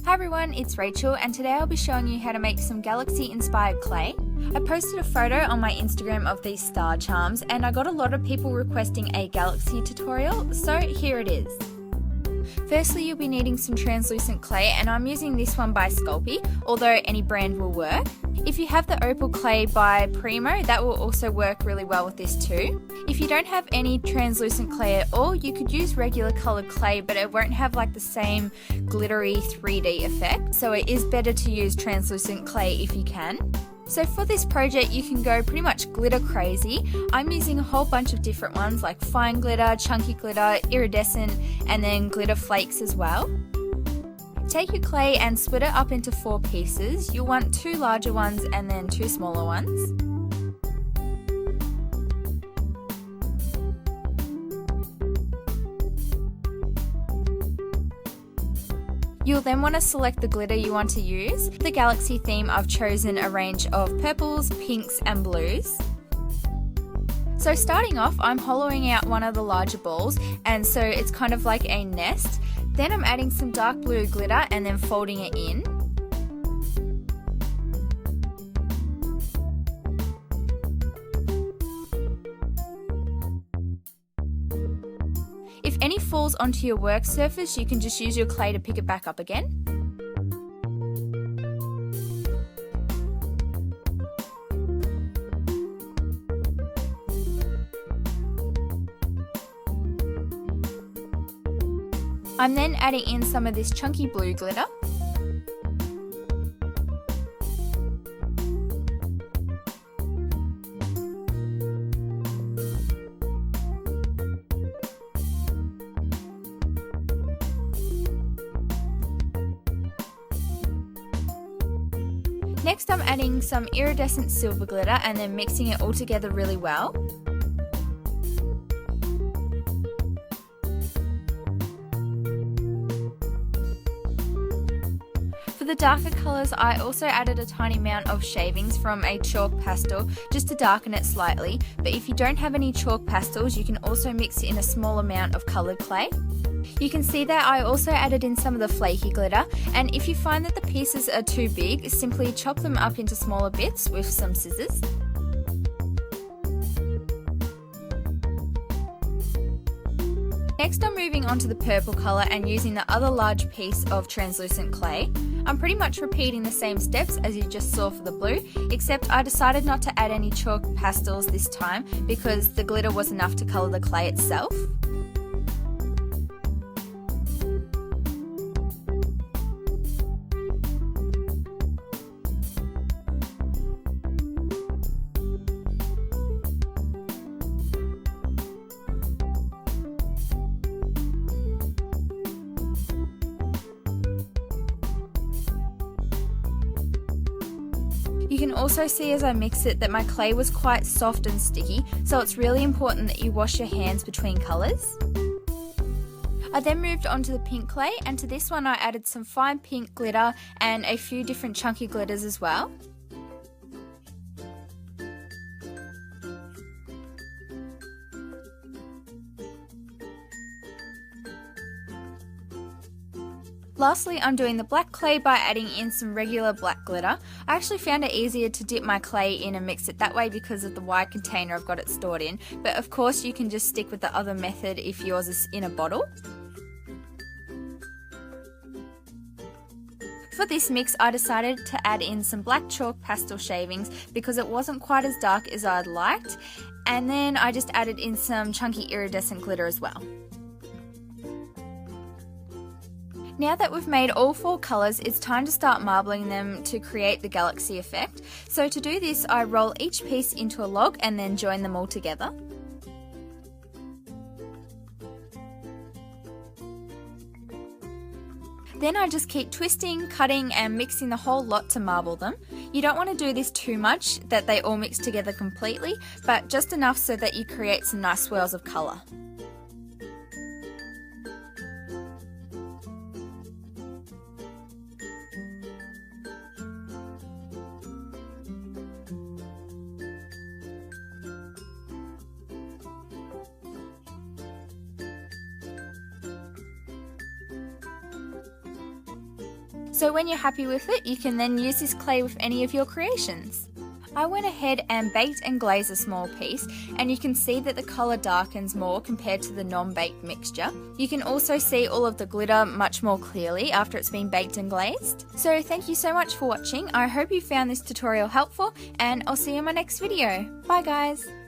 Hi everyone, it's Rachel and today I'll be showing you how to make some galaxy inspired clay. I posted a photo on my Instagram of these star charms and I got a lot of people requesting a galaxy tutorial, so here it is. Firstly, you'll be needing some translucent clay and I'm using this one by Sculpey, although any brand will work. If you have the opal clay by Polymer, that will also work really well with this too. If you don't have any translucent clay at all, you could use regular coloured clay, but it won't have like the same glittery 3D effect, so it is better to use translucent clay if you can. So for this project you can go pretty much glitter crazy. I'm using a whole bunch of different ones like fine glitter, chunky glitter, iridescent, and then glitter flakes as well. Take your clay and split it up into 4 pieces. You'll want 2 larger ones and then 2 smaller ones. You'll then want to select the glitter you want to use. For the galaxy theme, I've chosen a range of purples, pinks and blues. So starting off, I'm hollowing out one of the larger balls, and so it's kind of like a nest. Then I'm adding some dark blue glitter and then folding it in. If any falls onto your work surface, you can just use your clay to pick it back up again. I'm then adding in some of this chunky blue glitter. Next I'm adding some iridescent silver glitter and then mixing it all together really well. For the darker colours, I also added a tiny amount of shavings from a chalk pastel just to darken it slightly, but if you don't have any chalk pastels you can also mix in a small amount of coloured clay. You can see that I also added in some of the flaky glitter, and if you find that the pieces are too big, simply chop them up into smaller bits with some scissors. Next I'm moving on to the purple colour and using the other large piece of translucent clay. I'm pretty much repeating the same steps as you just saw for the blue, except I decided not to add any chalk pastels this time because the glitter was enough to colour the clay itself. You can also see as I mix it that my clay was quite soft and sticky, so it's really important that you wash your hands between colours. I then moved on to the pink clay, and to this one I added some fine pink glitter and a few different chunky glitters as well. Lastly, I'm doing the black clay by adding in some regular black glitter. I actually found it easier to dip my clay in and mix it that way because of the wide container I've got it stored in, but of course you can just stick with the other method if yours is in a bottle. For this mix, I decided to add in some black chalk pastel shavings because it wasn't quite as dark as I'd liked, and then I just added in some chunky iridescent glitter as well. Now that we've made all 4 colours, it's time to start marbling them to create the galaxy effect. So to do this, I roll each piece into a log and then join them all together. Then I just keep twisting, cutting and mixing the whole lot to marble them. You don't want to do this too much that they all mix together completely, but just enough so that you create some nice swirls of colour. So when you're happy with it, you can then use this clay with any of your creations. I went ahead and baked and glazed a small piece, and you can see that the colour darkens more compared to the non-baked mixture. You can also see all of the glitter much more clearly after it's been baked and glazed. So thank you so much for watching. I hope you found this tutorial helpful, and I'll see you in my next video. Bye guys!